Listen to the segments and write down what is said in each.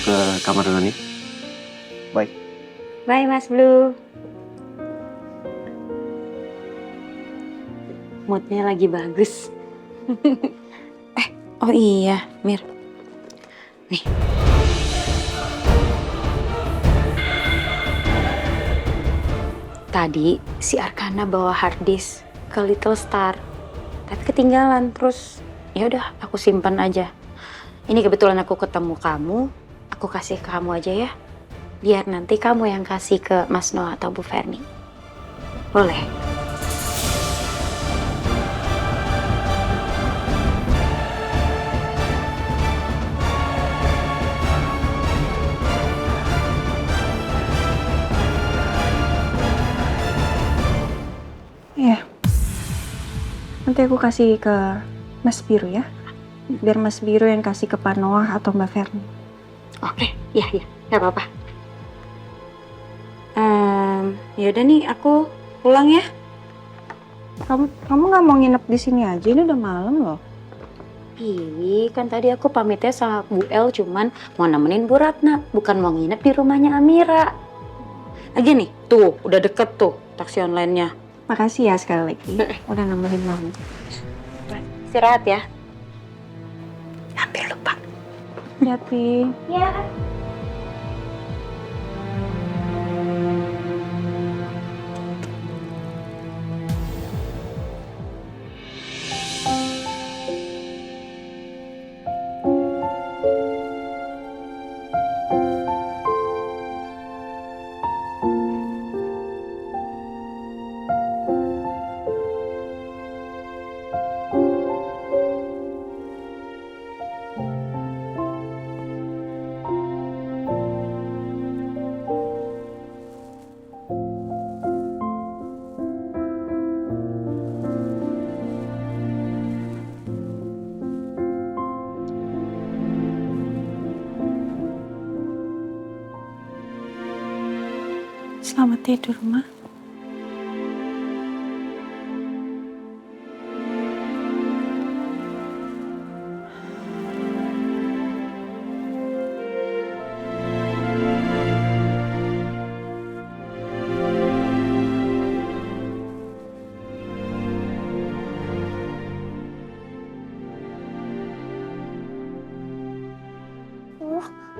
ke kamar dulu nih. Bye. Bye Mas Blue. Moodnya lagi bagus. Oh iya, Mir. Nih. Tadi si Arkana bawa hard disk ke Little Star. Tapi ketinggalan terus. Ya udah, aku simpan aja. Ini kebetulan aku ketemu kamu, aku kasih ke kamu aja ya. Biar nanti kamu yang kasih ke Mas Noah atau Bu Ferni. Boleh? Iya. Nanti aku kasih ke Mas Biru ya. Biar Mas Biru yang kasih ke Pak Noah atau Mbak Ferni. Oke, iya, nggak apa-apa. Yaudah nih, aku pulang ya. Kamu nggak mau nginep di sini aja? Ini udah malam loh. Ih, kan tadi aku pamitnya sama Bu El cuman mau nemenin Bu Ratna, bukan mau nginep di rumahnya Amira. Lagi nih, tuh udah deket tuh taksi online-nya. Makasih ya sekali lagi. Udah nemenin mama. Istirahat ya. Hampir lupa. Hati. Ya. Selamat tidur, Ma.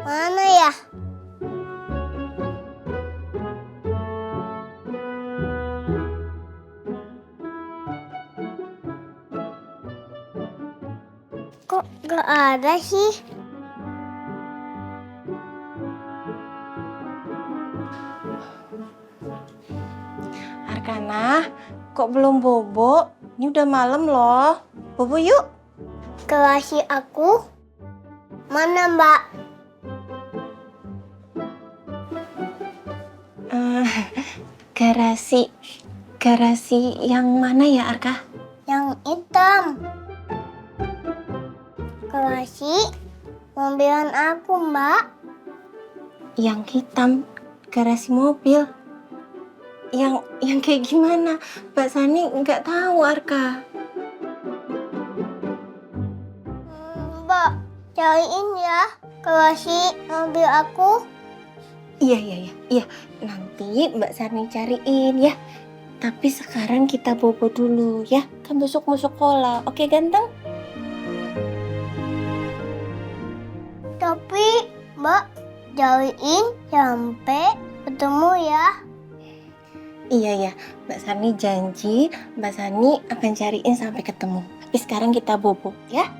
Mana ya? Kok gak ada sih? Arkana, kok belum bobo? Ini udah malam loh. Bobo yuk. Kasih aku? Mana, Mbak? Garasi yang mana ya, Arka? Yang hitam. Kasih mobilan aku, Mbak. Yang hitam, garasi mobil. Yang kayak gimana? Mbak Sani nggak tahu, Arka. Mbak, cariin ya. Kasih mobil aku. Iya. Nanti Mbak Sani cariin ya. Tapi sekarang kita bobo dulu ya. Kan besok mau sekolah. Oke, ganteng? Tapi, Mbak, cariin sampai ketemu ya. Iya, Mbak Sani janji Mbak Sani akan cariin sampai ketemu. Tapi sekarang kita bobo ya.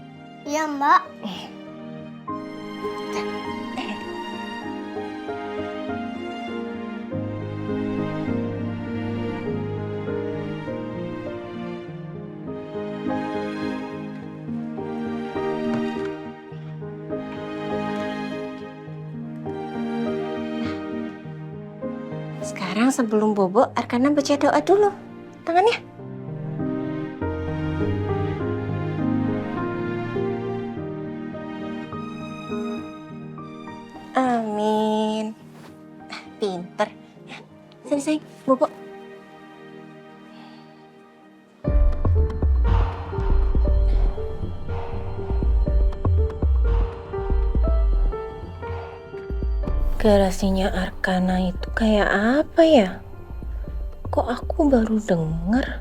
Iya, Mbak. Sekarang sebelum bobo, Arkana baca doa dulu. Tangannya. Amin. Pinter. Sini sayang, bobo. Garasinya Arkana itu kayak apa ya? Kok aku baru denger?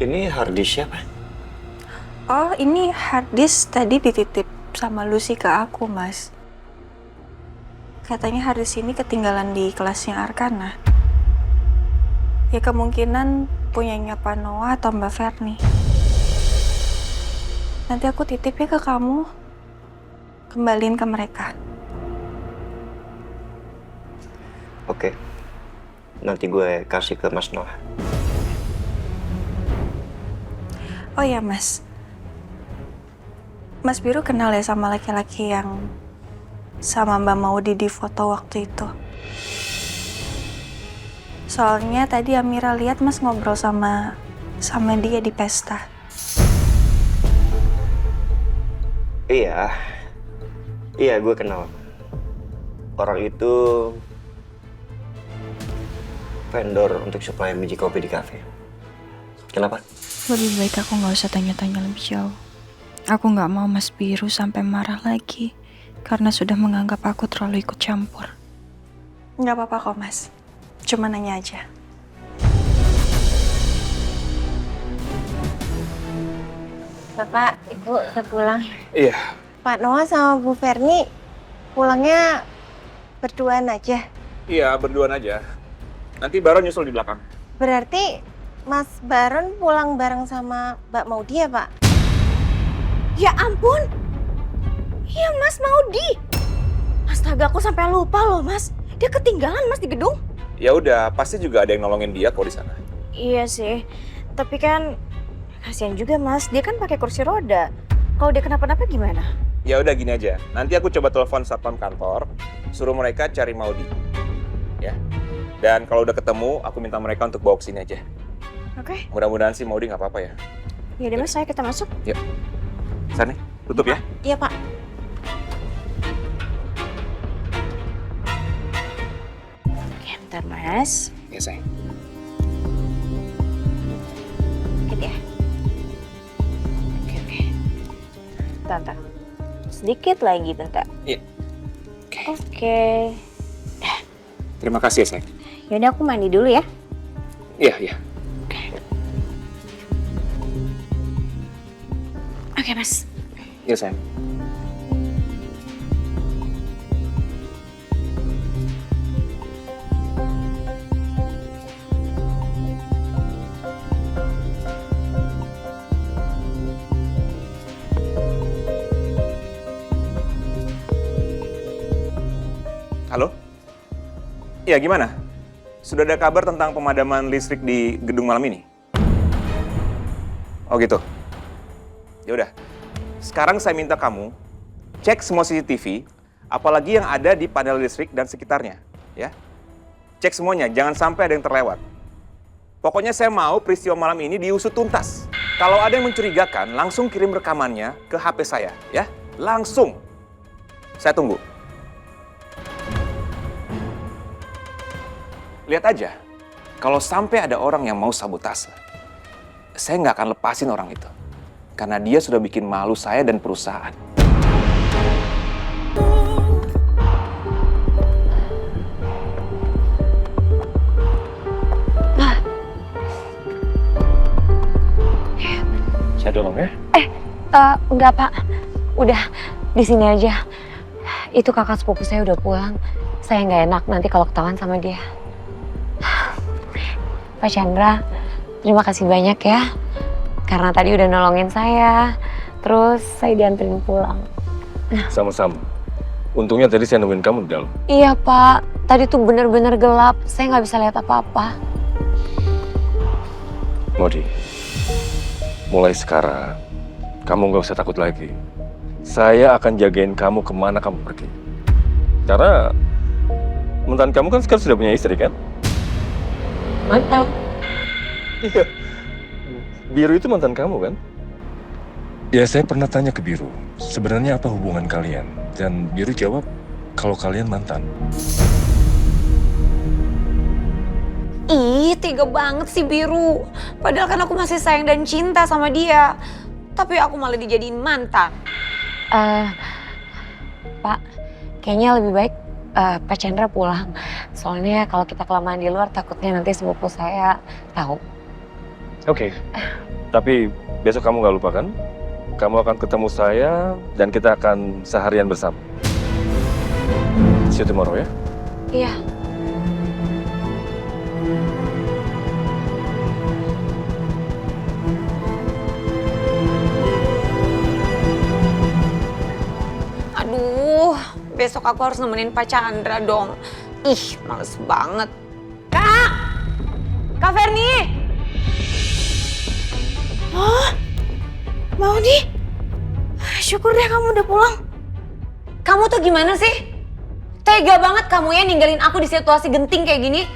Ini harddisk siapa? Oh, ini harddisk tadi dititip sama Lucy ke aku, Mas. Katanya harddisk ini ketinggalan di kelasnya Arkana. Ya kemungkinan punyanya Pak Noah atau Mbak Verni. Nanti aku titip ya ke kamu. Kembaliin ke mereka. Oke. Nanti gue kasih ke Mas Noah. Oh ya, Mas. Mas Biru kenal ya sama laki-laki yang sama Mbak Maudi di foto waktu itu? Soalnya tadi Amira lihat Mas ngobrol sama dia di pesta. Iya. Iya, gue kenal. Orang itu vendor untuk supply biji kopi di kafe. Kenapa? Lebih baik aku nggak usah tanya-tanya lebih jauh. Aku nggak mau Mas Biru sampai marah lagi karena sudah menganggap aku terlalu ikut campur. Nggak apa-apa kok, Mas. Cuma nanya aja. Bapak, Ibu udah pulang. Iya. Pak Noah sama Bu Verni pulangnya berduaan aja. Iya, berduaan aja. Nanti Baron nyusul di belakang. Berarti Mas Baron pulang bareng sama Mbak Maudi ya, Pak? Ya ampun! Iya, Mas Maudi! Astaga, aku sampai lupa loh, Mas. Dia ketinggalan, Mas, di gedung. Ya udah, pasti juga ada yang nolongin dia kok di sana. Iya sih, tapi kan kasihan juga, Mas. Dia kan pakai kursi roda. Kalau dia kenapa-napa gimana? Ya udah gini aja. Nanti aku coba telepon satpam kantor, suruh mereka cari Maudi. Ya. Dan kalau udah ketemu, aku minta mereka untuk bawa ke sini aja. Oke. Mudah-mudahan sih Maudi nggak apa-apa ya. Ya udah, Mas, saya kita masuk. Sana, tutup ya. Iya, Pak. Oke, bentar, Mas. Ya, sayang. Sedikit ya. Oke. Bentar. Sedikit lagi, bentar. Iya. Oke. Terima kasih ya, sayang. Yaudah, aku mandi dulu ya. Iya. Oke, Mas. Iya, sayang. Halo? Iya, gimana? Sudah ada kabar tentang pemadaman listrik di gedung malam ini? Oh gitu. Ya udah. Sekarang saya minta kamu cek semua CCTV, apalagi yang ada di panel listrik dan sekitarnya, ya. Cek semuanya, jangan sampai ada yang terlewat. Pokoknya saya mau peristiwa malam ini diusut tuntas. Kalau ada yang mencurigakan, langsung kirim rekamannya ke HP saya, ya. Langsung. Saya tunggu. Lihat aja, kalau sampai ada orang yang mau sabotase, saya nggak akan lepasin orang itu. Karena dia sudah bikin malu saya dan perusahaan. Saya tolong ya? Enggak, Pak. Udah, di sini aja. Itu kakak sepupu saya udah pulang. Saya nggak enak nanti kalau ketahuan sama dia. Pak Chandra, terima kasih banyak ya. Karena tadi udah nolongin saya. Terus saya dianterin pulang. Sama-sama. Untungnya tadi saya nemuin kamu di dalam. Iya, Pak. Tadi tuh bener-bener gelap. Saya nggak bisa lihat apa-apa. Maudi, mulai sekarang kamu nggak usah takut lagi. Saya akan jagain kamu kemana kamu pergi. Karena mantan kamu kan sekarang sudah punya istri kan? Mantap. Iya. Biru itu mantan kamu kan? Ya saya pernah tanya ke Biru, sebenarnya apa hubungan kalian? Dan Biru jawab kalau kalian mantan. Ih, tega banget sih Biru. Padahal kan aku masih sayang dan cinta sama dia. Tapi aku malah dijadiin mantan. Pak, kayaknya lebih baik Pak Chandra pulang. Soalnya kalau kita kelamaan di luar takutnya nanti sepupu saya tahu. Oke. Tapi besok kamu gak lupa kan? Kamu akan ketemu saya dan kita akan seharian bersama. See you tomorrow ya. Iya. Aduh, besok aku harus nemenin Pak Chandra dong. Ih, males banget. Kak! Kak Ferni! Maudi, syukur deh kamu udah pulang. Kamu tuh gimana sih? Tega banget kamu ya ninggalin aku di situasi genting kayak gini.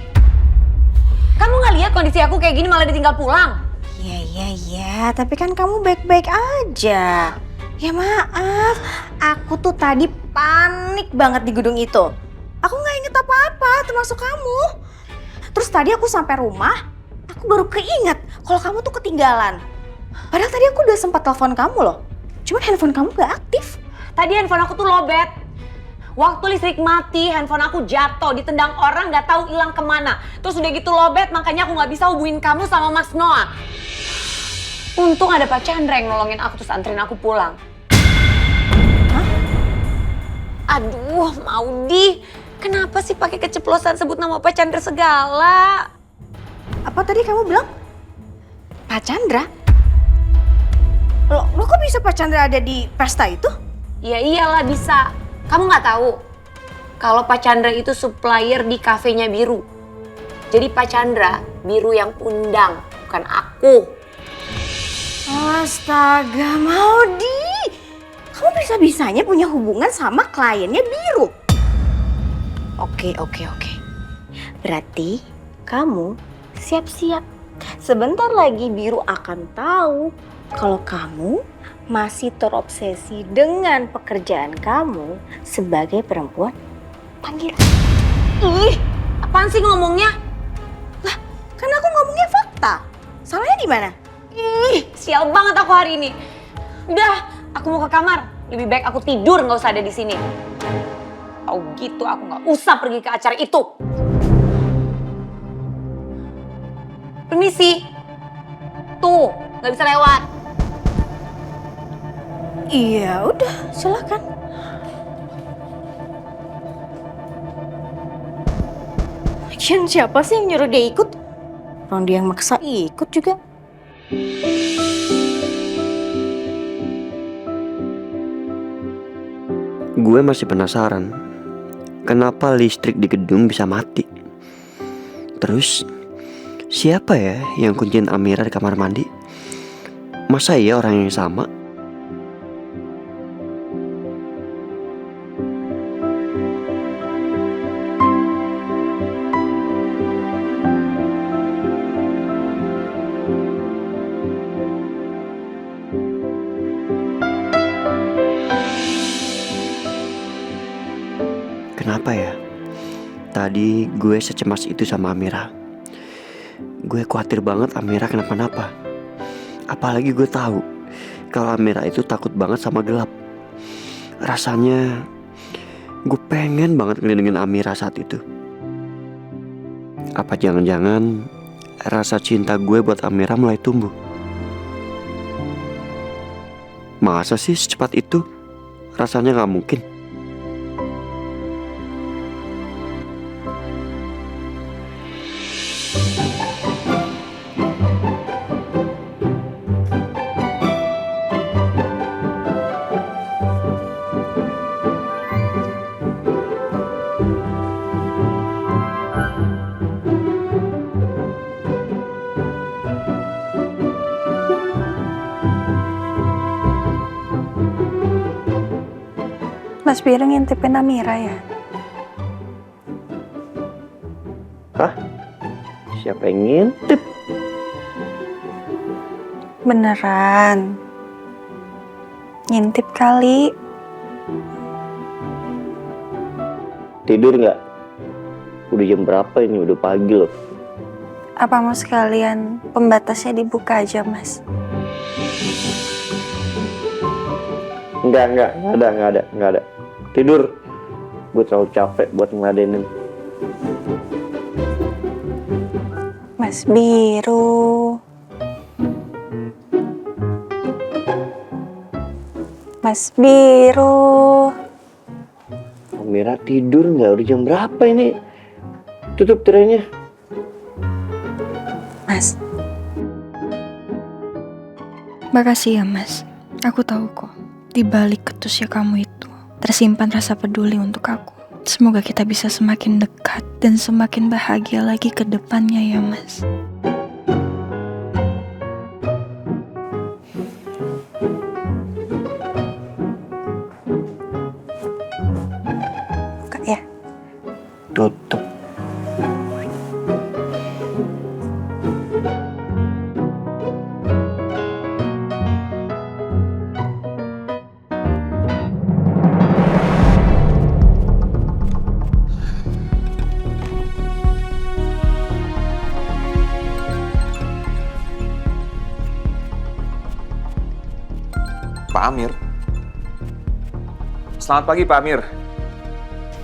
Kamu gak lihat kondisi aku kayak gini malah ditinggal pulang? Iya, tapi kan kamu baik-baik aja. Ya maaf, aku tuh tadi panik banget di gedung itu. Aku gak inget apa-apa termasuk kamu. Terus tadi aku sampai rumah, aku baru keinget kalau kamu tuh ketinggalan. Padahal tadi aku udah sempat telepon kamu loh. Cuman handphone kamu gak aktif. Tadi handphone aku tuh lowbat. Waktu listrik mati, handphone aku jatuh, ditendang orang gak tahu hilang kemana. Terus udah gitu lowbat, makanya aku gak bisa hubungin kamu sama Mas Noah. Untung ada Pak Chandra yang nolongin aku terus anterin aku pulang. Hah? Aduh, Maudi, kenapa sih pakai keceplosan sebut nama Pak Chandra segala? Apa tadi kamu bilang? Pak Chandra? Lo kok bisa Pak Chandra ada di pesta itu? Ya iyalah bisa. Kamu nggak tahu kalau Pak Chandra itu supplier di kafenya Biru. Jadi Pak Chandra, Biru yang undang, bukan aku. Astaga, Maudi. Kamu bisa-bisanya punya hubungan sama kliennya Biru. Oke. Berarti kamu siap-siap. Sebentar lagi Biru akan tahu kalau kamu masih terobsesi dengan pekerjaan kamu sebagai perempuan panggilan. Ih, apaan sih ngomongnya? Lah, kan aku ngomongnya fakta. Salahnya di mana? Ih, sial banget aku hari ini. Udah, aku mau ke kamar. Lebih baik aku tidur, nggak usah ada di sini. Tahu gitu, aku nggak usah pergi ke acara itu. Permisi. Tuh, nggak bisa lewat. Iya, udah, silakan. Lagian siapa sih yang nyuruh dia ikut? Orang dia yang maksa ikut juga. Gue masih penasaran, kenapa listrik di gedung bisa mati? Terus, siapa ya yang kunciin Amira di kamar mandi? Masa iya orang yang sama? Kenapa ya? Tadi gue secemas itu sama Amira. Gue khawatir banget Amira kenapa-napa. Apalagi gue tahu kalau Amira itu takut banget sama gelap. Rasanya gue pengen banget ngelindungin Amira saat itu. Apa jangan-jangan rasa cinta gue buat Amira mulai tumbuh? Masa sih secepat itu? Rasanya gak mungkin. Mas Biru ngintipin Amira ya? Hah? Siapa yang ngintip? Beneran. Ngintip kali. Tidur nggak? Udah jam berapa ini? Udah pagi loh. Apa mau sekalian pembatasnya dibuka aja, Mas? Enggak ada. Tidur. Gue terlalu capek buat ngeladenin. Mas Biru. Mas Biru. Amira tidur nggak? Udah jam berapa ini? Tutup tirainya. Mas. Makasih ya, Mas. Aku tahu kok, di balik ketusnya kamu itu tersimpan rasa peduli untuk aku. Semoga kita bisa semakin dekat dan semakin bahagia lagi ke depannya ya, Mas. Buka ya. Tutup. Pak Amir. Selamat pagi Pak Amir.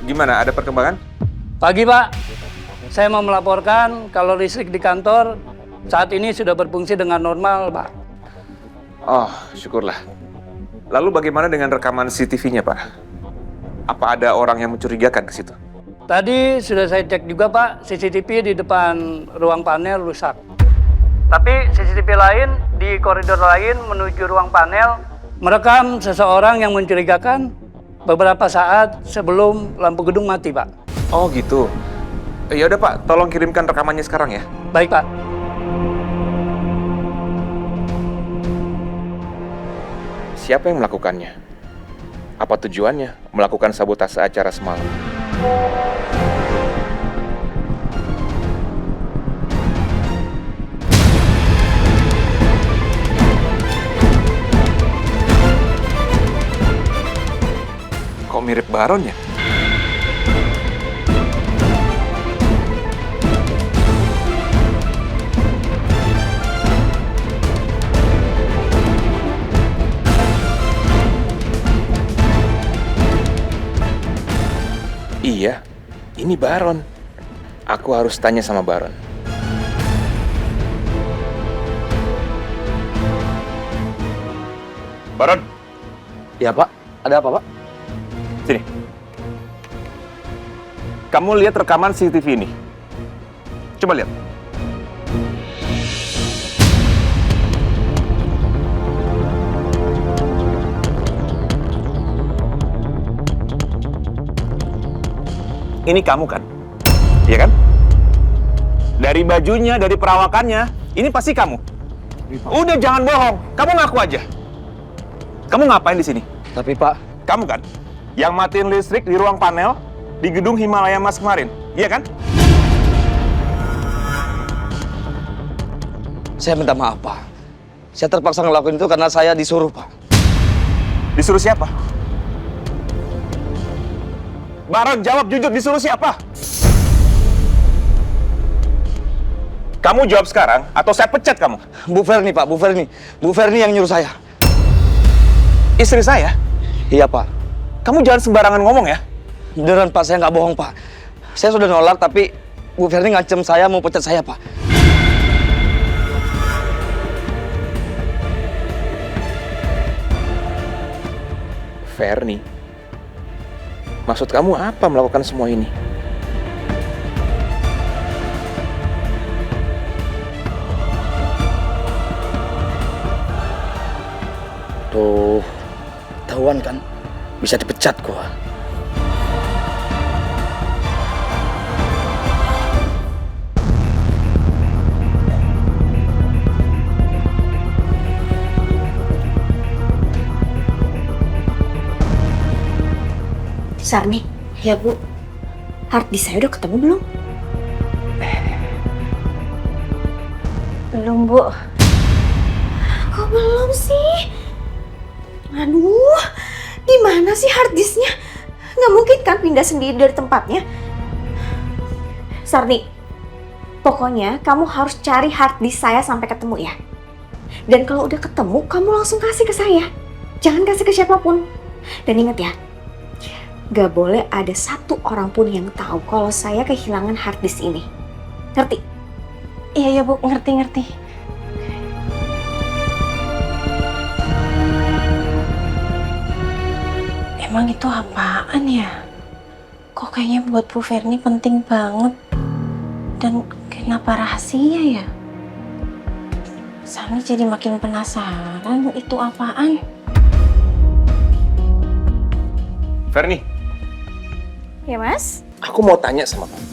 Gimana, ada perkembangan? Pagi Pak, saya mau melaporkan kalau listrik di kantor saat ini sudah berfungsi dengan normal Pak. Oh, syukurlah. Lalu bagaimana dengan rekaman CCTV-nya Pak? Apa ada orang yang mencurigakan ke situ? Tadi sudah saya cek juga Pak, CCTV di depan ruang panel rusak. Tapi CCTV lain di koridor lain menuju ruang panel merekam seseorang yang mencurigakan beberapa saat sebelum lampu gedung mati, Pak. Oh gitu. Ya udah Pak, tolong kirimkan rekamannya sekarang ya. Baik, Pak. Siapa yang melakukannya? Apa tujuannya melakukan sabotase acara semalam? Kok mirip Baron ya? Iya, ini Baron. Aku harus tanya sama Baron. Baron, Ya Pak, ada apa Pak? sini. Kamu lihat rekaman CCTV ini. Coba lihat. Ini kamu kan? Iya kan? Dari bajunya, dari perawakannya, ini pasti kamu. Udah jangan bohong, kamu ngaku aja. Kamu ngapain di sini? Tapi Pak, Kamu kan? Yang matiin listrik di ruang panel di gedung Himalaya Mas kemarin, iya kan? saya minta maaf Pak. Saya terpaksa ngelakuin itu karena saya disuruh Pak. Disuruh siapa? Baron, jawab jujur, disuruh siapa? Kamu jawab sekarang atau saya pecat kamu. Bu Ferni Pak, Bu Ferni. Bu Ferni yang nyuruh saya. Istri saya? Iya Pak. Kamu jangan sembarangan ngomong ya. Beneran Pak, saya nggak bohong Pak. Saya sudah nolak tapi Bu Ferni ngancam saya mau pecat saya Pak. Ferni, maksud kamu apa melakukan semua ini? Tuh, ketahuan kan? Bisa dipecat gua. Sarni, ya Bu. Hard disk saya udah ketemu belum? Belum, Bu. Kok belum sih? Aduh, di mana sih hard disknya? Nggak mungkin kan pindah sendiri dari tempatnya? Sarni, Pokoknya kamu harus cari hard disk saya sampai ketemu ya. Dan kalau udah ketemu, kamu langsung kasih ke saya. Jangan kasih ke siapapun. Dan ingat ya, gak boleh ada satu orang pun yang tahu kalau saya kehilangan hard disk ini. Ngerti? Iya Bu, ngerti. Emang itu apaan ya? Kok kayaknya buat Bu Ferni penting banget. Dan kenapa rahasia ya? Sani jadi makin penasaran itu apaan. Ferni, Ya Mas? aku mau tanya sama kamu.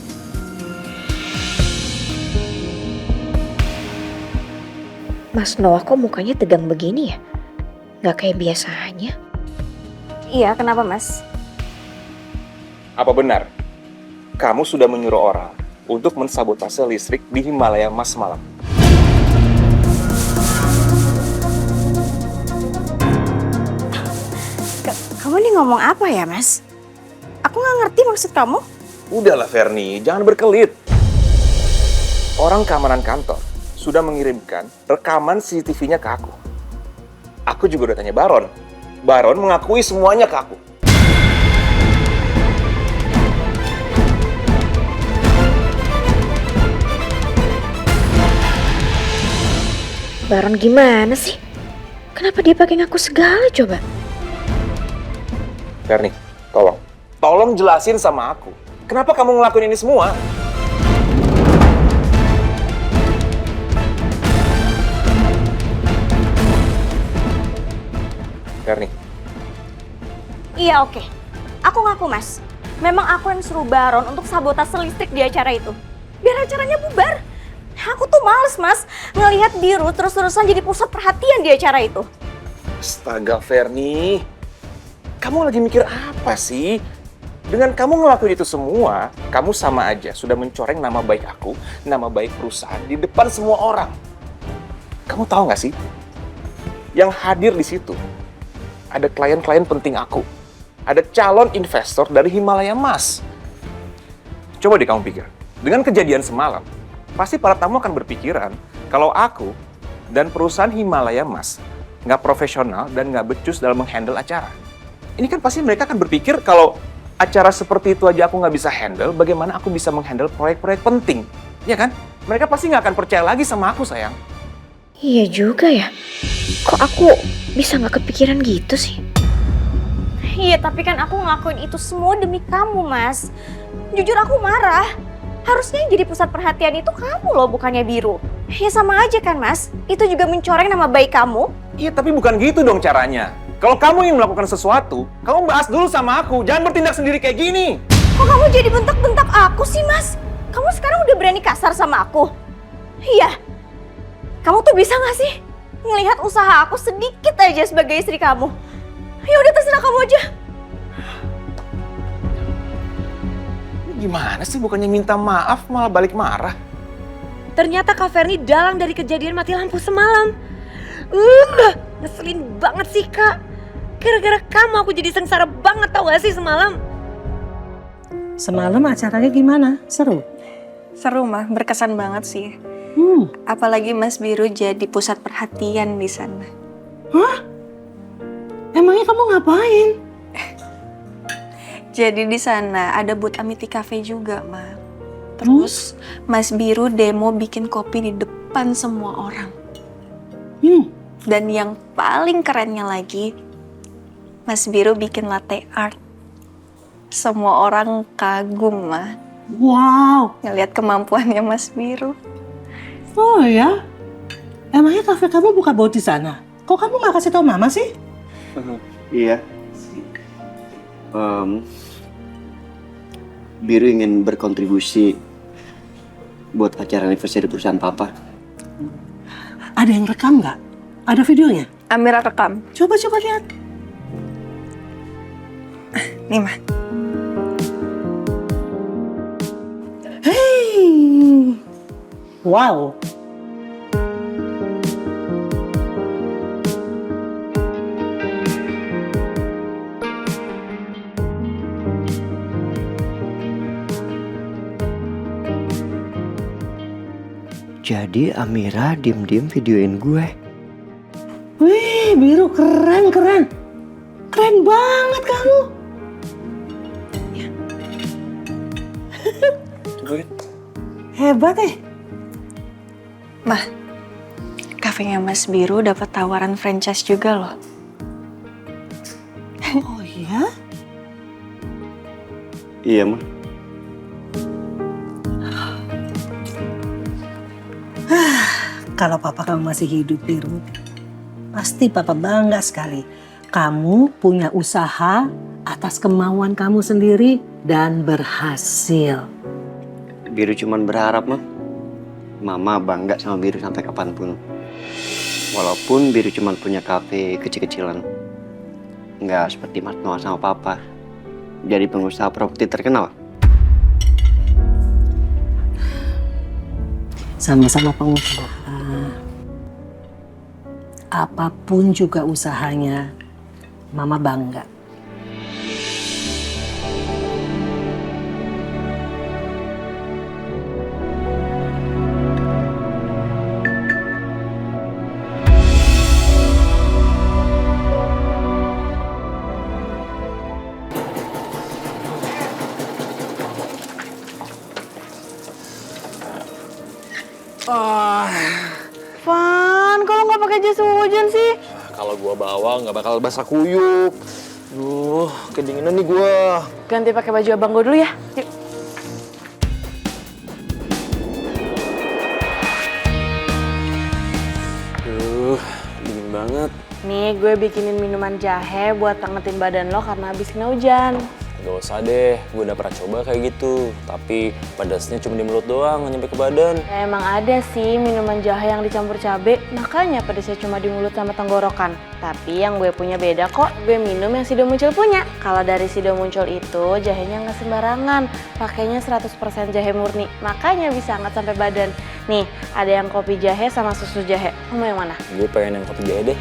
Mas Noah kok mukanya tegang begini ya? Nggak kayak biasanya. Iya, kenapa Mas? Apa benar kamu sudah menyuruh orang untuk mensabotase listrik di Himalaya Mas semalam? Kamu nih ngomong apa ya Mas? Aku nggak ngerti maksud kamu. Udahlah Ferni, jangan berkelit. Orang keamanan kantor sudah mengirimkan rekaman CCTV-nya ke aku. Aku juga udah tanya Baron. Baron mengakui semuanya ke aku. Baron gimana sih? Kenapa dia pakai ngaku segala coba? Ferni, tolong. Tolong jelasin sama aku. Kenapa kamu ngelakuin ini semua? Ferni, Iya oke. Aku ngaku Mas. Memang aku yang suruh Baron untuk sabotase listrik di acara itu. Biar acaranya bubar. Aku tuh males Mas ngelihat Biru terus-terusan jadi pusat perhatian di acara itu. astaga Ferni. Kamu lagi mikir apa sih? Dengan kamu ngelakuin itu semua, kamu sama aja sudah mencoreng nama baik aku, nama baik perusahaan di depan semua orang. Kamu tahu nggak sih? Yang hadir di situ ada klien-klien penting aku. Ada calon investor dari Himalaya Mas. Coba deh kamu pikir, dengan kejadian semalam, pasti para tamu akan berpikiran kalau aku dan perusahaan Himalaya Mas nggak profesional dan nggak becus dalam menghandle acara. Ini kan pasti mereka akan berpikir kalau acara seperti itu aja aku nggak bisa handle, bagaimana aku bisa menghandle proyek-proyek penting, ya kan? Mereka pasti nggak akan percaya lagi sama aku, sayang. Iya juga ya. Kok aku bisa nggak kepikiran gitu sih? Iya tapi kan aku ngelakuin itu semua demi kamu Mas. Jujur aku marah. Harusnya yang jadi pusat perhatian itu kamu loh, bukannya Biru. Ya sama aja kan Mas. Itu juga mencoreng nama baik kamu. Iya, tapi bukan gitu dong caranya. Kalau kamu ingin melakukan sesuatu, kamu bahas dulu sama aku. Jangan bertindak sendiri kayak gini. Kok kamu jadi bentak-bentak aku sih, Mas? Kamu sekarang udah berani kasar sama aku? Iya. Kamu tuh bisa gak sih ngelihat usaha aku sedikit aja sebagai istri kamu? Ya udah terserah kamu aja. Gimana sih, bukannya minta maaf malah balik marah? Ternyata Kak Ferni dalang dari kejadian mati lampu semalam. Ngeselin banget sih Kak. Gara-gara kamu aku jadi sengsara banget, tau gak sih semalam? Semalam acaranya gimana? Seru? Seru mah, berkesan banget sih. Apalagi Mas Biru jadi pusat perhatian di sana. Hah? Emangnya kamu ngapain? Jadi di sana ada booth Amity Cafe juga, Ma. Terus Mas Biru demo bikin kopi di depan semua orang. Dan yang paling kerennya lagi, Mas Biru bikin latte art. Semua orang kagum, Ma. Wow. Ngeliat kemampuannya Mas Biru. Oh ya? Emangnya kafe kamu buka booth di sana? Kok kamu gak kasih tau Mama sih? Iya. Biru ingin berkontribusi buat acara anniversary perusahaan Papa. Ada yang rekam nggak? Ada videonya? Amira rekam. Coba lihat. Nih, Ma. Hey, wow. Jadi Amira diem-diem videoin gue. Wih, Biru keren. Keren banget kamu. Hebat Mah, kafenya Mas Biru dapat tawaran franchise juga loh. Oh iya? Iya, Ma. Kalau papa kamu masih hidup, Biru, pasti papa bangga sekali. Kamu punya usaha atas kemauan kamu sendiri dan berhasil. Biru cuman berharap, Ma. Mama bangga sama Biru sampai kapanpun. Walaupun Biru cuman punya kafe kecil-kecilan. Nggak seperti Mas Noah sama Papa. Jadi pengusaha properti terkenal. Sama-sama pengusaha. Apapun juga usahanya, Mama bangga. Van, kalau nggak pakai jas hujan sih? Kalau gua bawa nggak bakal basah kuyup. Duh, kedinginan nih gua. Ganti pakai baju abang gue dulu ya. Yuk. Duh, dingin banget. Nih gue bikinin minuman jahe buat angetin badan lo karena habis kena hujan. Gak usah deh, gue udah pernah coba kayak gitu. Tapi pedasnya cuma di mulut doang, nggak nyampe ke badan. Ya, emang ada sih minuman jahe yang dicampur cabe, makanya pedasnya cuma di mulut sama tenggorokan. Tapi yang gue punya beda kok, gue minum yang Sido Muncul punya. Kalau dari Sido Muncul itu jahenya nggak sembarangan, pakainya 100% jahe murni, makanya bisa anget sampai badan. Nih, ada yang kopi jahe sama susu jahe. Lo mau yang mana? Gue pengen yang kopi jahe deh.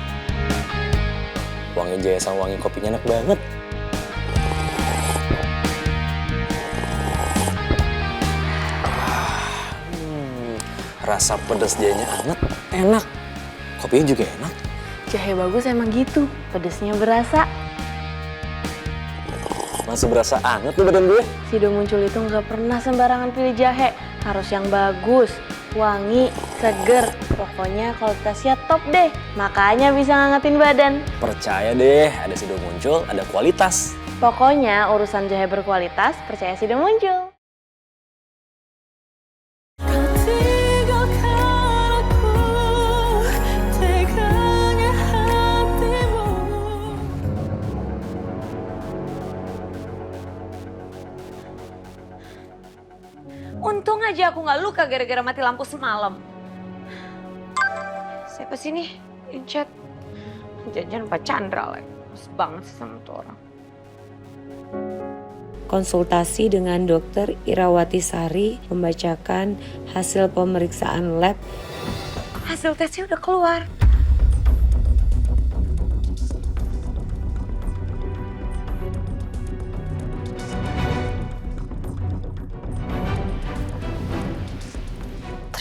Wangi jahe sama wangi kopinya enak banget. Rasa pedas jahenya anget, enak. Kopinya juga enak. Jahe bagus emang gitu, pedasnya berasa. Masih berasa anget tuh badan gue. Sido Muncul itu nggak pernah sembarangan pilih jahe. Harus yang bagus, wangi, seger. Pokoknya kualitasnya top deh. Makanya bisa ngangetin badan. Percaya deh, ada Sido Muncul, ada kualitas. Pokoknya urusan jahe berkualitas, percaya Sido Muncul. Untung aja aku nggak luka gara-gara mati lampu semalam. Siapa sih nih yang chat? Jangan Pak Chandra lagi. Males banget sih sama tuh orang. Konsultasi dengan Dokter Irawati Sari membacakan hasil pemeriksaan lab. Hasil tesnya udah keluar.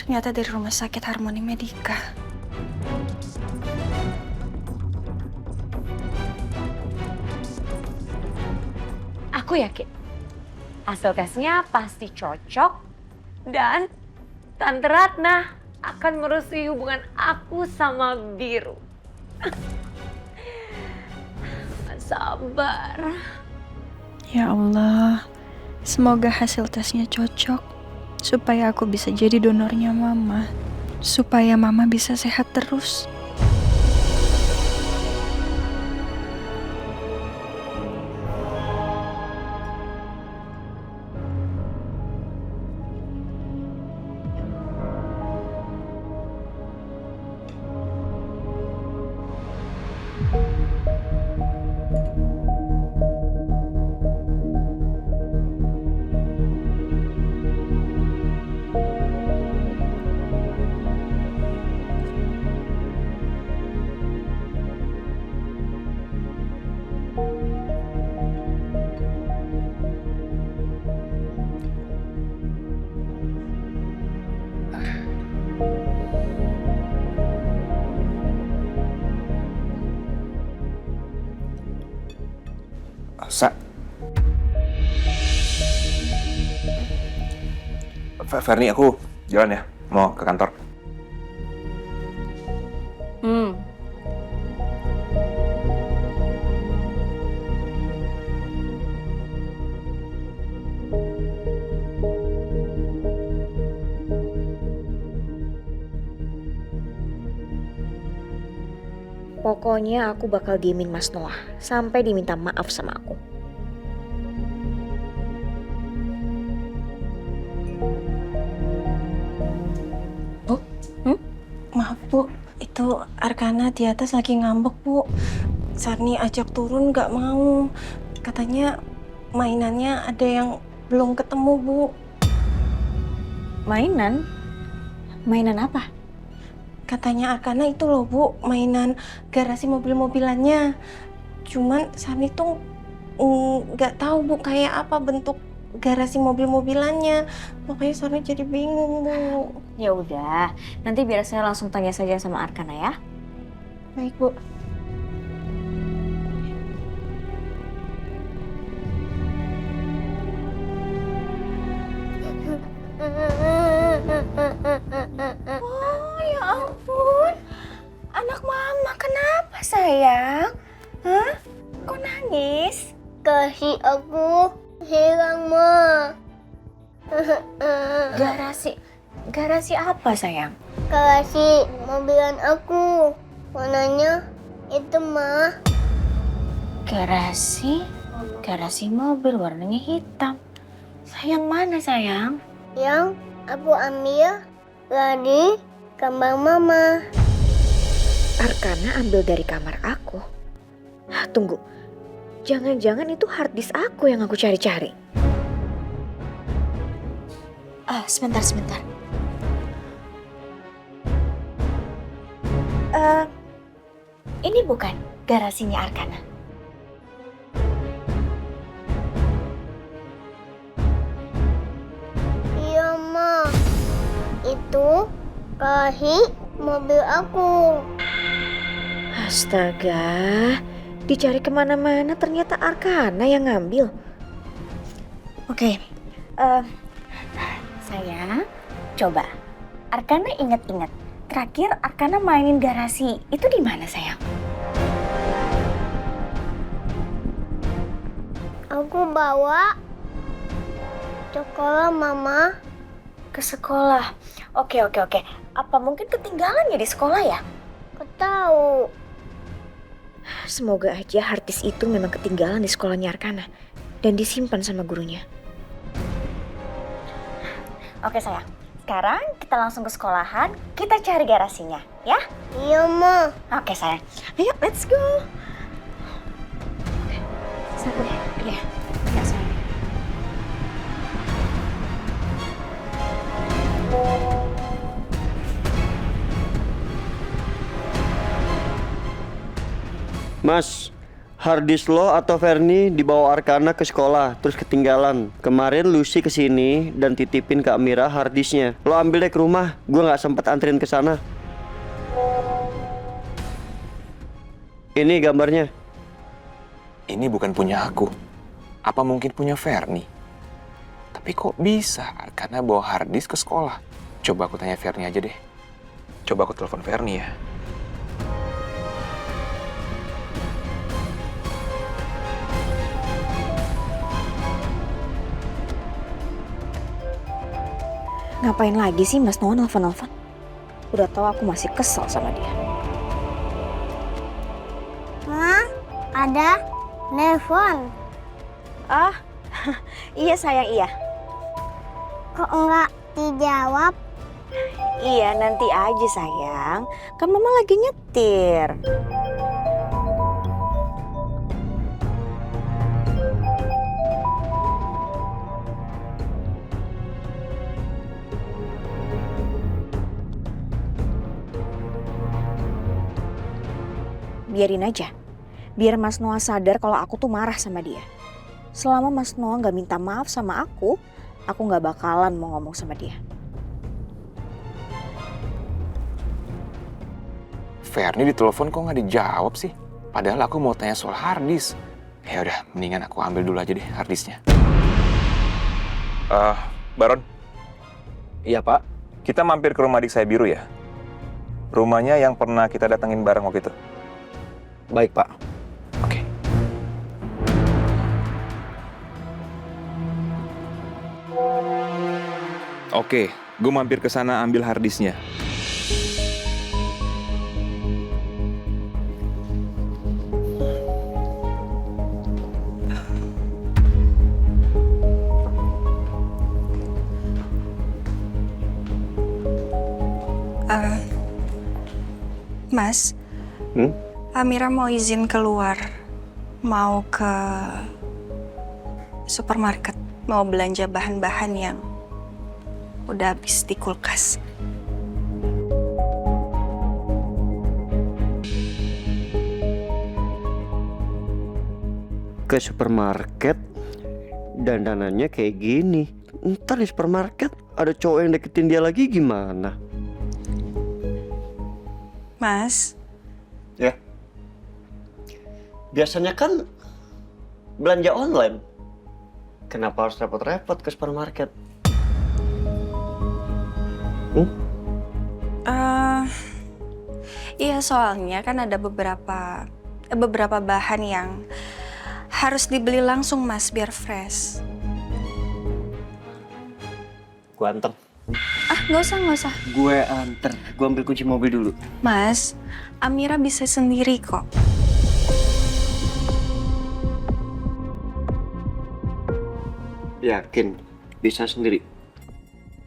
Ternyata dari rumah sakit Harmoni Medika. Aku yakin hasil tesnya pasti cocok dan Tante Ratna akan merestui hubungan aku sama Biru. Gak sabar. Ya Allah, semoga hasil tesnya cocok. Supaya aku bisa jadi donornya Mama. Supaya Mama bisa sehat terus. Ferni, aku jalan ya, mau ke kantor. Pokoknya aku bakal diemin Mas Noah sampai diminta maaf sama aku. Maaf Bu, itu Arkana di atas lagi ngambek Bu. Sarni ajak turun nggak mau. Katanya mainannya ada yang belum ketemu Bu. Mainan? Mainan apa? Katanya Arkana itu loh Bu, mainan garasi mobil-mobilannya. Cuman Sarni tuh nggak tahu Bu kayak apa bentuk garasi mobil-mobilannya. Makanya Sarni jadi bingung Bu. Ya udah, nanti biar saya langsung tanya saja sama Arkana ya. Baik Bu. Oh ya ampun, anak mama kenapa sayang? Hah? Kok nangis? Kasih aku hilang, Ma. Garasi apa sayang? Kasih mobilan aku. Warnanya itu, Ma. Garasi mobil warnanya hitam. Sayang mana sayang? Yang aku ambil dari kamar Mama. Arkana ambil dari kamar aku. Tunggu, jangan-jangan itu hard disk aku yang aku cari-cari. Sebentar. Ini bukan garasinya Arkana. Iya, Ma. Itu kasih mobil aku. Astaga, dicari kemana-mana ternyata Arkana yang ngambil. Oke, sayang, coba Arkana ingat-ingat. Terakhir Arkana mainin garasi itu di mana sayang? Aku bawa sekolah, Mama. Ke sekolah. Oke. Apa mungkin ketinggalan ya di sekolah ya? Aku tahu. Semoga aja hard disk itu memang ketinggalan di sekolahnya Arkana dan disimpan sama gurunya. Oke sayang, sekarang kita langsung ke sekolahan, kita cari garasinya, ya? Iya, Ma. Oke sayang, ayo let's go. Satu ya, iya sayang. Mas, harddisk lo atau Ferni dibawa Arkana ke sekolah terus ketinggalan. Kemarin Lucy kesini dan titipin ke Amira harddisknya. Lo ambil deh ke rumah, gue nggak sempet anterin ke sana. Ini gambarnya. Ini bukan punya aku. Apa mungkin punya Ferni? Tapi kok bisa Arkana bawa harddisk ke sekolah? Coba aku tanya Ferni aja deh. Coba aku telepon Ferni ya. Ngapain lagi sih Mas Noah nelfon-nelfon? Udah tahu aku masih kesel sama dia. Ma, ada nelpon. Iya sayang, iya. Kok enggak dijawab? Iya nanti aja sayang, kan mama lagi nyetir. Biarin aja, biar Mas Noah sadar kalau aku tuh marah sama dia. Selama Mas Noah gak minta maaf sama aku gak bakalan mau ngomong sama dia. Ferni ditelepon kok nggak dijawab sih? Padahal aku mau tanya soal harddisk. Ya udah, mendingan aku ambil dulu aja deh harddisknya. Baron, Iya, Pak. Kita mampir ke rumah adik saya Biru ya. Rumahnya yang pernah kita datengin bareng waktu itu. Baik, Pak. Oke. Oke, gue mampir ke sana ambil harddisknya. Mas, Amira mau izin keluar, mau ke supermarket, mau belanja bahan-bahan yang udah habis di kulkas. Ke supermarket, dandanannya kayak gini. Ntar di supermarket ada cowok yang deketin dia lagi gimana? Mas, Ya. Biasanya kan belanja online. Kenapa harus repot-repot ke supermarket? Iya, soalnya kan ada beberapa bahan yang harus dibeli langsung, Mas, biar fresh. Gua anter. Nggak usah. Gue anter. Gue ambil kunci mobil dulu. Mas, Amira bisa sendiri kok. Yakin bisa sendiri?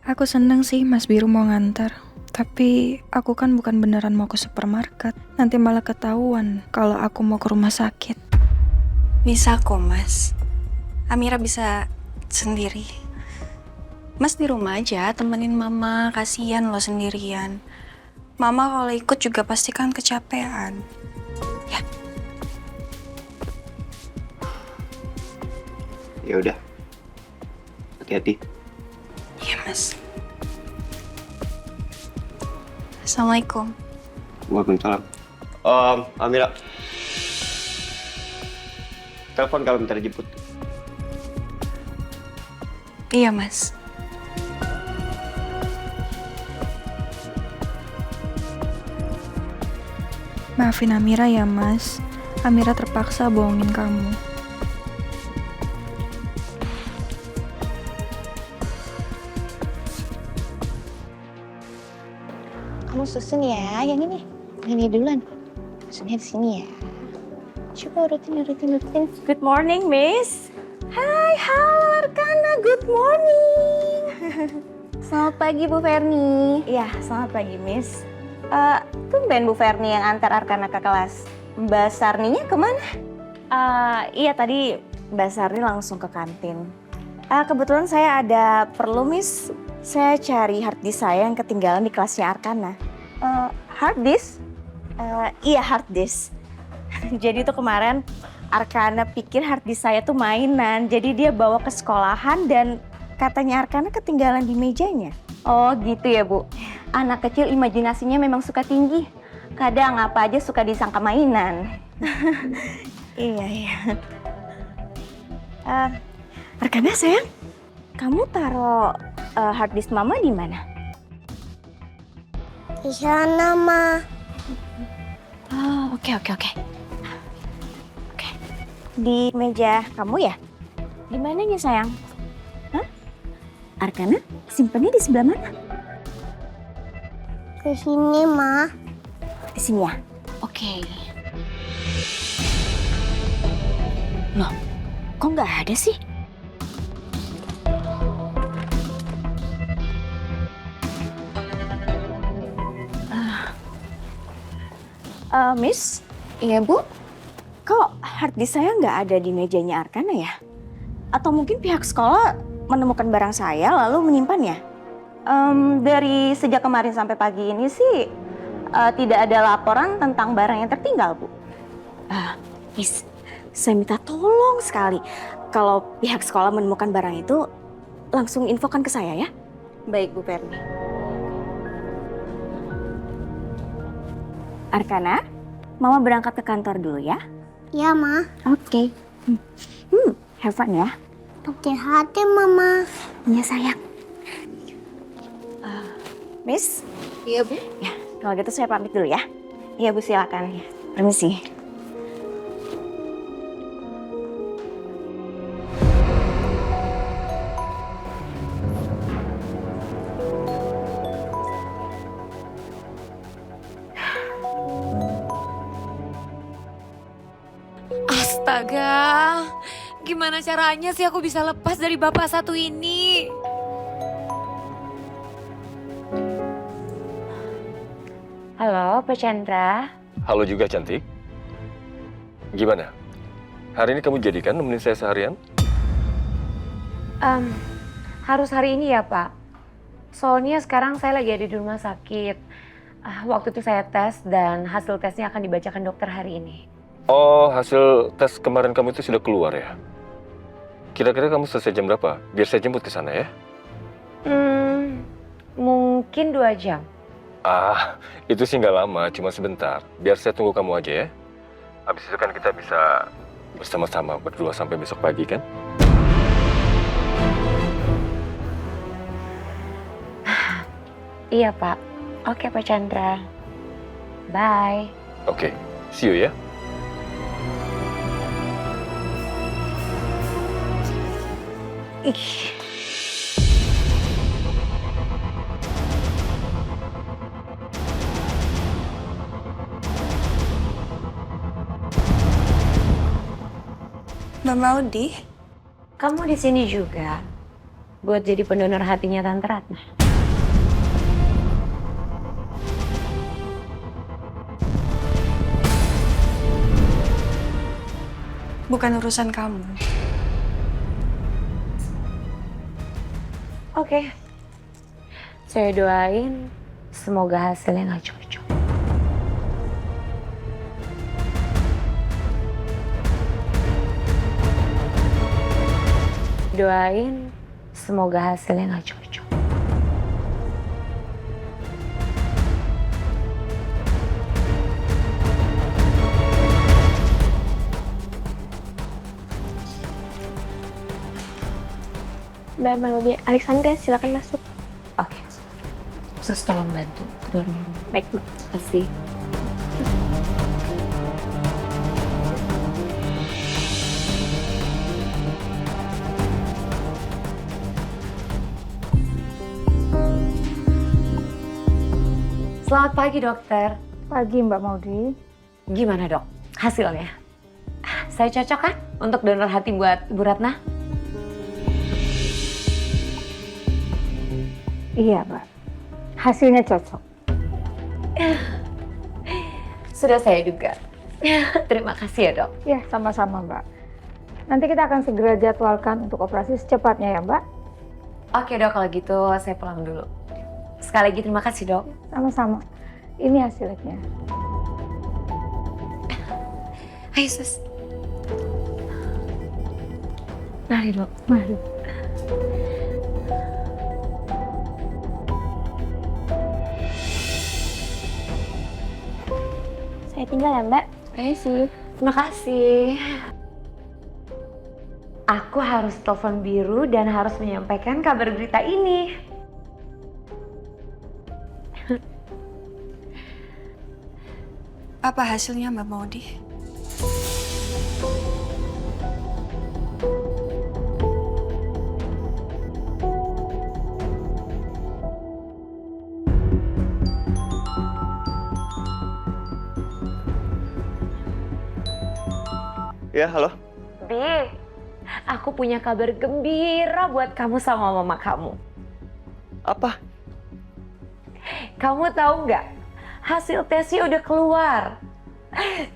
Aku seneng sih Mas Biru mau nganter. Tapi aku kan bukan beneran mau ke supermarket. Nanti malah ketahuan kalau aku mau ke rumah sakit. Bisa kok, Mas. Amira bisa sendiri. Mas di rumah aja temenin Mama, kasihan lo sendirian. Mama kalau ikut juga pasti kan kecapean. Ya. Ya udah. Hati-hati. Iya, Mas. Assalamualaikum. Waalaikumsalam. Amira. Telepon kalau minta dijemput. Iya, Mas. Maafin Amira ya, Mas. Amira terpaksa bohongin kamu. Kamu susun ya, yang ini. Yang ini duluan. Susunnya di sini ya. Coba rutin. Good morning, Miss. Hai, halo Arkana. Good morning. Selamat pagi, Bu Ferni. Iya, selamat pagi, Miss. Tumben Bu Ferni yang antar Arkana ke kelas. Mbak Sarninya kemana? Iya, tadi Mbak Sarni langsung ke kantin. Kebetulan saya ada perlu, Miss. Saya cari harddisk saya yang ketinggalan di kelasnya Arkana. Harddisk? Iya, harddisk. Jadi itu kemarin Arkana pikir harddisk saya tuh mainan. Jadi dia bawa ke sekolahan dan katanya Arkana ketinggalan di mejanya. Oh gitu ya, Bu. Anak kecil imajinasinya memang suka tinggi. Kadang apa aja suka disangka mainan. Iya. Arkana sayang, kamu taruh harddisk Mama di mana? Di sana, Ma. Oh, oke. Di meja kamu ya? Di mananya sayang? Hah? Arkana simpennya di sebelah mana? Di sini, Ma. Di sini ya? Oke. Loh, kok nggak ada sih? Miss? Iya, Bu? Kok harddisk saya nggak ada di mejanya Arkana ya? Atau mungkin pihak sekolah menemukan barang saya lalu menyimpannya? Dari sejak kemarin sampai pagi ini sih tidak ada laporan tentang barang yang tertinggal, Bu. Miss, saya minta tolong sekali. Kalau pihak sekolah menemukan barang itu, langsung infokan ke saya ya. Baik, Bu Perni. Arkana, Mama berangkat ke kantor dulu ya. Ya, Ma. Oke. Have fun ya. Hati-hati, Mama. Iya sayang. Miss? Iya, Bu. Ya, kalau gitu saya pamit dulu ya. Iya, Bu, silakan. Permisi. Astaga, gimana caranya sih aku bisa lepas dari bapak satu ini? Halo, Pak Chandra. Halo juga cantik. Gimana? Hari ini kamu jadikan nemenin saya seharian? Harus hari ini ya, Pak. Soalnya sekarang saya lagi ada di rumah sakit. Waktu itu saya tes dan hasil tesnya akan dibacakan dokter hari ini. Oh, hasil tes kemarin kamu itu sudah keluar ya? Kira-kira kamu selesai jam berapa? Biar saya jemput ke sana ya. Mungkin 2 jam. Ah, itu sih nggak lama, cuma sebentar. Biar saya tunggu kamu aja ya. Habis itu kan kita bisa bersama-sama berdua sampai besok pagi kan? Iya, Pak. Oke, Pak Chandra. Bye. Oke, see you ya. Ih. Mbak Maudi, Kamu di sini juga buat jadi pendonor hatinya Tante Ratna. bukan urusan kamu. Oke. Saya doain semoga hasilnya nggak cocok. Doain semoga hasilnya nggak cocok. Mbak Maudi Alexandra, silakan masuk. Oke. Sus tolong bantu. Baik, Mbak. Terima kasih. Selamat pagi, dokter. Pagi Mbak Maudi. Gimana, Dok? Hasilnya? Saya cocok kan untuk donor hati buat Ibu Ratna? Iya Mbak, hasilnya cocok. Sudah saya duga. Terima kasih ya, Dok. Ya sama-sama Mbak. Nanti kita akan segera jadwalkan untuk operasi secepatnya ya Mbak. Oke, Dok, kalau gitu saya pulang dulu. Sekali lagi terima kasih, Dok. Sama-sama. Ini hasilnya. Ayo, Sus. Mari, Dok. Mari. Saya tinggal ya, Mbak. Terima kasih. Aku harus telepon Biru dan harus menyampaikan kabar berita ini. Apa hasilnya Mbak Maudi? Ya, halo. Bi, aku punya kabar gembira buat kamu sama mama kamu. Apa? Kamu tahu nggak? Hasil tesnya udah keluar.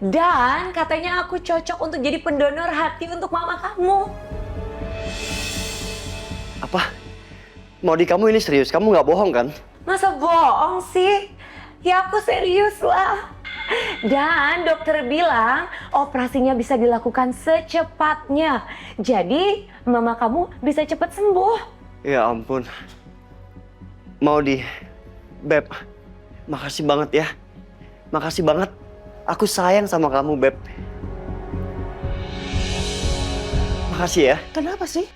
Dan katanya aku cocok untuk jadi pendonor hati untuk mama kamu. Apa? Maudi, kamu ini serius? Kamu nggak bohong kan? Masa bohong sih? Ya aku serius lah. Dan dokter bilang operasinya bisa dilakukan secepatnya. Jadi mama kamu bisa cepat sembuh. Ya ampun. Maudi, Beb, makasih banget ya. Makasih banget. Aku sayang sama kamu, Beb. Makasih ya. Kenapa sih?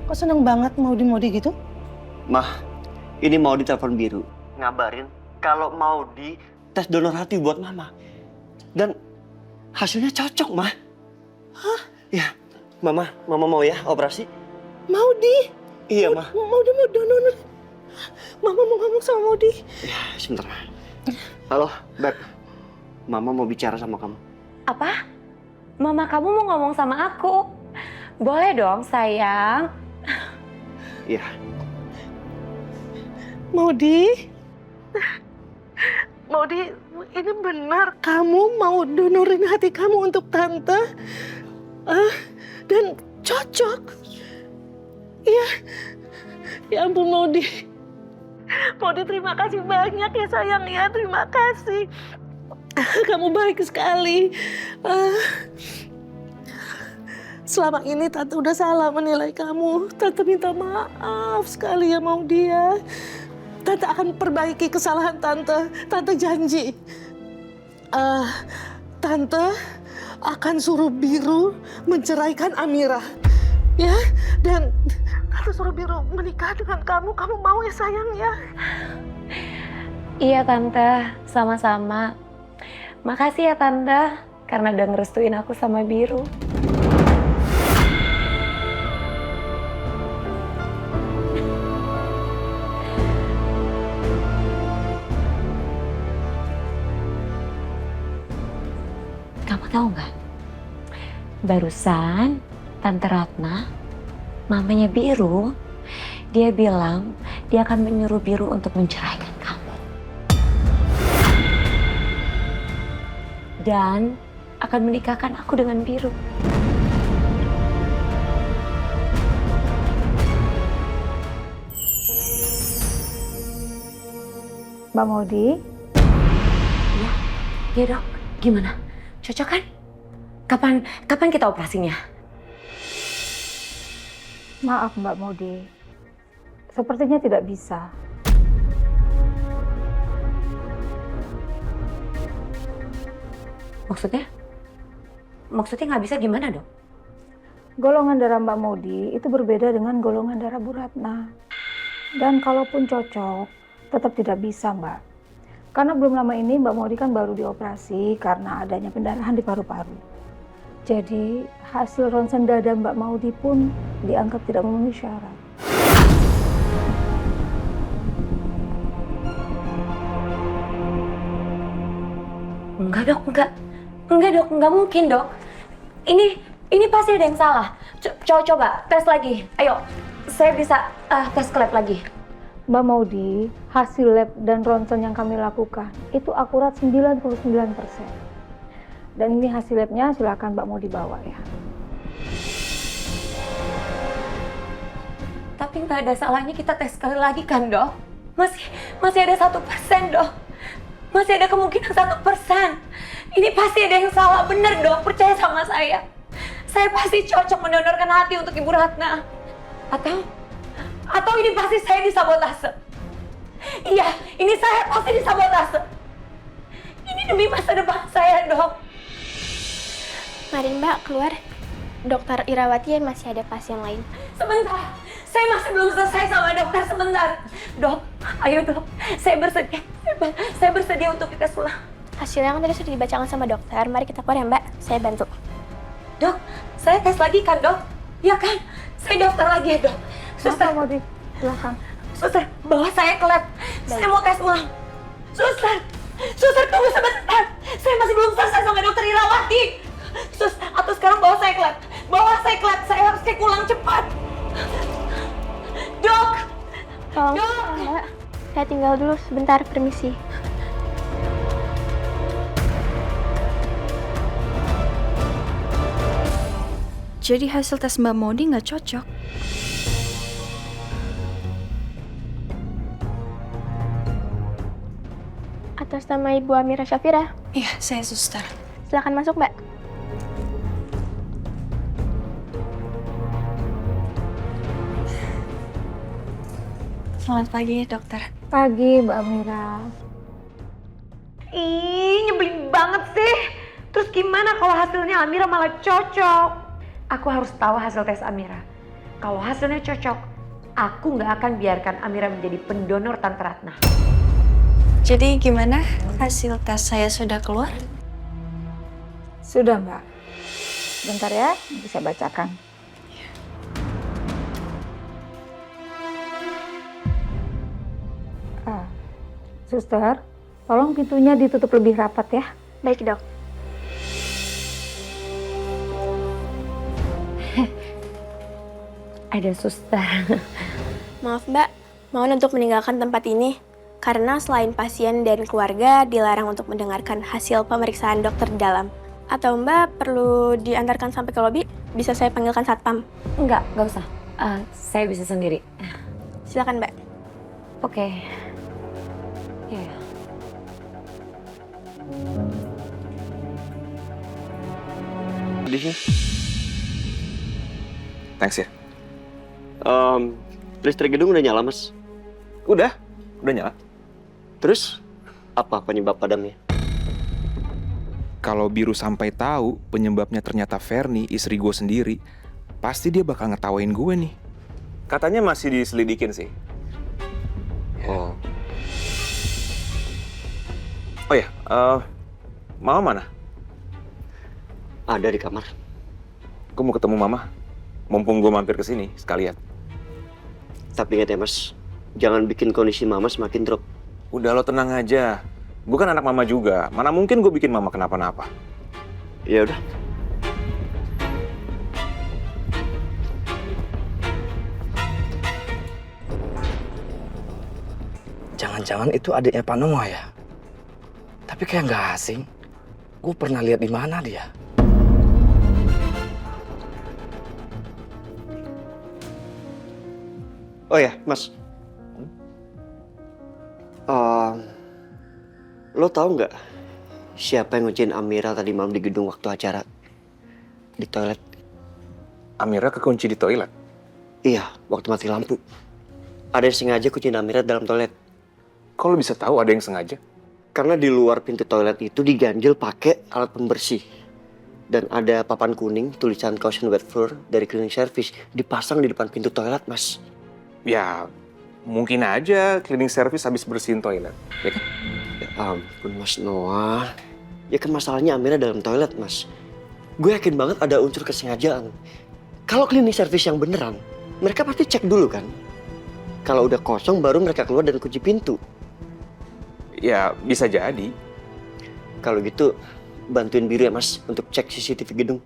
Kok seneng banget Maudi-Maudi gitu? Mah, Ini mau di telepon biru ngabarin kalau mau di tes donor hati buat mama. Dan hasilnya cocok, Ma. Hah? Ya, mama mau ya operasi? Maudi? Iya, Ma. Maudi mau donor. Mama mau ngomong sama Maudi. Ya, sebentar, Ma. Halo, Beb. Mama mau bicara sama kamu. Apa? Mama kamu mau ngomong sama aku? Boleh dong, sayang. Iya. Maudi? Maudi, ini benar kamu mau donorin hati kamu untuk tante? Dan cocok? Iya. Ya ampun Maudi. Maudi terima kasih banyak ya sayang ya, terima kasih. Kamu baik sekali. Selama ini Tante udah salah menilai kamu. Tante minta maaf sekali ya Maudi ya. Tante akan perbaiki kesalahan Tante. Tante janji. Tante akan suruh Biru menceraikan Amira. Ya, dan Tante suruh Biru menikah dengan kamu. Kamu mau ya sayang ya? Iya Tante, sama-sama. Makasih ya Tante, karena udah ngerestuin aku sama Biru. Kamu tahu nggak? Barusan Tante Ratna, mamanya Biru, dia bilang dia akan menyuruh Biru untuk menceraikan kamu. Dan akan menikahkan aku dengan Biru. Mbak Maudi? Ya dok, gimana? Cocok kan? Kapan kita operasinya? Maaf Mbak Maudi, sepertinya tidak bisa. Maksudnya? Maksudnya nggak bisa gimana dok? Golongan darah Mbak Maudi itu berbeda dengan golongan darah Bu Ratna. Dan kalaupun cocok, tetap tidak bisa Mbak. Karena belum lama ini Mbak Maudi kan baru dioperasi karena adanya pendarahan di paru-paru. Jadi hasil ronsen dada Mbak Maudi pun dianggap tidak memenuhi syarat. Enggak dok, enggak mungkin dok. Ini pasti ada yang salah. Coba tes lagi. Ayo, saya bisa tes ke lab lagi. Mbak Maudi, hasil lab dan ronsen yang kami lakukan itu akurat 99%. Dan ini hasil labnya, silakan Mbak Maudi bawa ya. Tapi nggak ada salahnya kita tes sekali lagi kan dok? Masih ada 1% dok. Masih ada kemungkinan 1%. Ini pasti ada yang salah, bener dok, percaya sama saya. Saya pasti cocok mendonorkan hati untuk Ibu Ratna. Atau ini pasti saya disabotase. Iya, ini saya pasti disabotase. Ini demi masa depan saya dok. Mari Mbak keluar. Dokter Irawati masih ada pasien lain. Sebentar, saya masih belum selesai sama dokter, sebentar. Dok, ayo dok, saya bersedia untuk dites ulang. Hasilnya kan tadi sudah dibacakan sama dokter. Mari kita keluar ya Mbak, saya bantu. Dok, saya tes lagi kan dok? Ya kan? Saya daftar lagi ya dok. Suster, mau di belakang. Suster, bawa saya ke lab. Saya mau tes ulang. Suster tunggu sebentar. Saya masih belum selesai sama dokter Irawati. Atau sekarang bawa saya ke lab. Saya harus cek ulang cepat. Dok! Tolong, Dok! Mbak. Saya tinggal dulu sebentar, permisi. Jadi hasil tes Mbak Maudi nggak cocok. Atas nama Ibu Amira Syafira. Iya, saya suster. Silakan masuk, Mbak. Selamat pagi, dokter. Pagi, Mbak Amira. Ih, nyebelin banget sih. Terus gimana kalau hasilnya Amira malah cocok? Aku harus tahu hasil tes Amira. Kalau hasilnya cocok, Aku nggak akan biarkan Amira menjadi pendonor Tante Ratna. Jadi gimana? Hasil tes saya sudah keluar? Sudah, Mbak. Bentar ya, nanti saya bacakan. Suster, tolong pintunya ditutup lebih rapat ya. Baik, Dok. Ada suster. Maaf, Mbak. Mohon untuk meninggalkan tempat ini. Karena selain pasien dan keluarga dilarang untuk mendengarkan hasil pemeriksaan dokter di dalam. Atau Mbak perlu diantarkan sampai ke lobi? Bisa saya panggilkan satpam? Enggak usah. Saya bisa sendiri. Silakan, Mbak. Oke. Ya. Di sini. Thanks ya. Listrik gedung udah nyala, Mas. Udah nyala. Terus apa penyebab padamnya? Kalau Biru sampai tahu penyebabnya ternyata Fernie, istri gue sendiri, pasti dia bakal ngetawain gue nih. Katanya masih diselidikin sih. Oh. Oh ya, Mama mana? Ada di kamar. Gue mau ketemu Mama. Mumpung gue mampir ke sini sekalian. Tapi ingat ya, Mas, jangan bikin kondisi Mama semakin drop. Udah, lo tenang aja. Gue kan anak Mama juga. Mana mungkin gue bikin Mama kenapa-napa. Ya udah. Jangan-jangan itu adiknya Pak Noah ya? Tapi kayak nggak asing. Gue pernah lihat di mana dia. Oh ya, Mas. Lo tahu nggak siapa yang ngunciin Amira tadi malam di gedung waktu acara? Di toilet. Amira kekunci di toilet? Iya, waktu mati lampu. Ada yang sengaja kunciin Amira dalam toilet. Kok lo bisa tahu ada yang sengaja? Karena di luar pintu toilet itu diganjel pakai alat pembersih. Dan ada papan kuning tulisan caution wet floor dari cleaning service dipasang di depan pintu toilet, Mas. Ya, mungkin aja cleaning service habis bersihin toilet, ya kan? Ya ampun, Mas Noah. Ya kan masalahnya Amira dalam toilet, Mas. Gue yakin banget ada unsur kesengajaan. Kalau cleaning service yang beneran, mereka pasti cek dulu kan. Kalau udah kosong baru mereka keluar dan kunci pintu. Ya, bisa jadi. Kalau gitu, bantuin Biru ya, Mas, untuk cek CCTV gedung.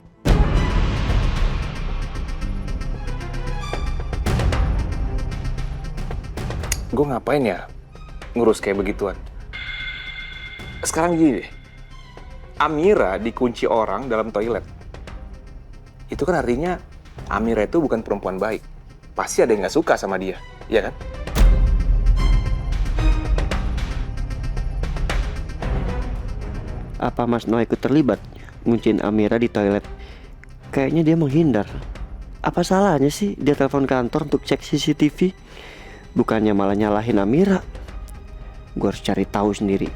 Gue ngapain ya ngurus kayak begituan? Sekarang gini deh, Amira dikunci orang dalam toilet. Itu kan artinya Amira itu bukan perempuan baik. Pasti ada yang gak suka sama dia, ya kan? Apa Mas Noah ikut terlibat ngunciin Amira di toilet? Kayaknya dia menghindar. Apa salahnya sih dia telepon kantor untuk cek CCTV? Bukannya malah nyalahin Amira. Gue harus cari tahu sendiri.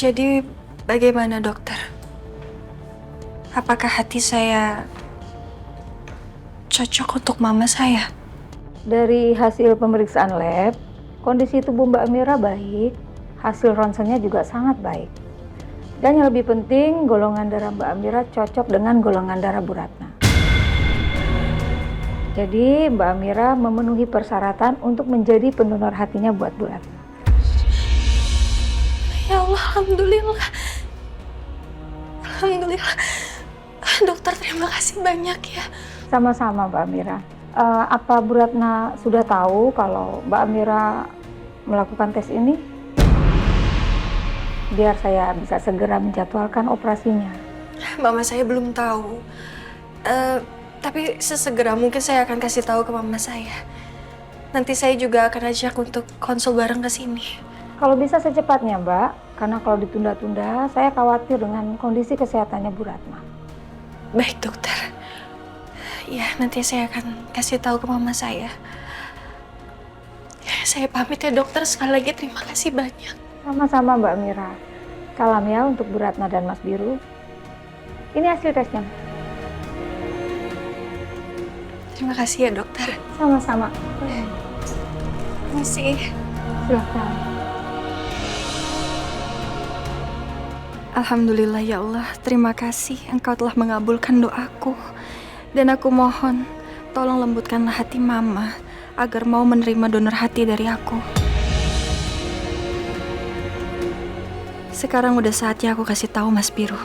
Jadi bagaimana dokter? Apakah hati saya cocok untuk mama saya? Dari hasil pemeriksaan lab, kondisi tubuh Mbak Amira baik, hasil ronsennya juga sangat baik. Dan yang lebih penting, golongan darah Mbak Amira cocok dengan golongan darah Bu Ratna. Jadi Mbak Amira memenuhi persyaratan untuk menjadi pendonor hatinya buat Bu Ratna. Ya Allah, alhamdulillah. Alhamdulillah. Dokter, terima kasih banyak ya. Sama-sama Mbak Amira. Apa Bu Ratna sudah tahu kalau Mbak Amira melakukan tes ini? Biar saya bisa segera menjadwalkan operasinya. Mama saya belum tahu. Tapi sesegera mungkin saya akan kasih tahu ke mama saya. Nanti saya juga akan ajak untuk konsul bareng ke sini. Kalau bisa secepatnya Mbak, Karena kalau ditunda-tunda, saya khawatir dengan kondisi kesehatannya Bu Ratna. Baik dokter. Ya, nanti saya akan kasih tahu ke mama saya. Saya pamit ya dokter, sekali lagi terima kasih banyak. Sama-sama Mbak Mira. Salam ya untuk Bu Ratna dan Mas Biru. Ini hasil tesnya. Terima kasih ya dokter. Sama-sama. Terima kasih. Silahkan. Alhamdulillah ya Allah, terima kasih Engkau telah mengabulkan doaku. Dan aku mohon, tolong lembutkanlah hati Mama agar mau menerima donor hati dari aku. Sekarang udah saatnya aku kasih tahu Mas Biru.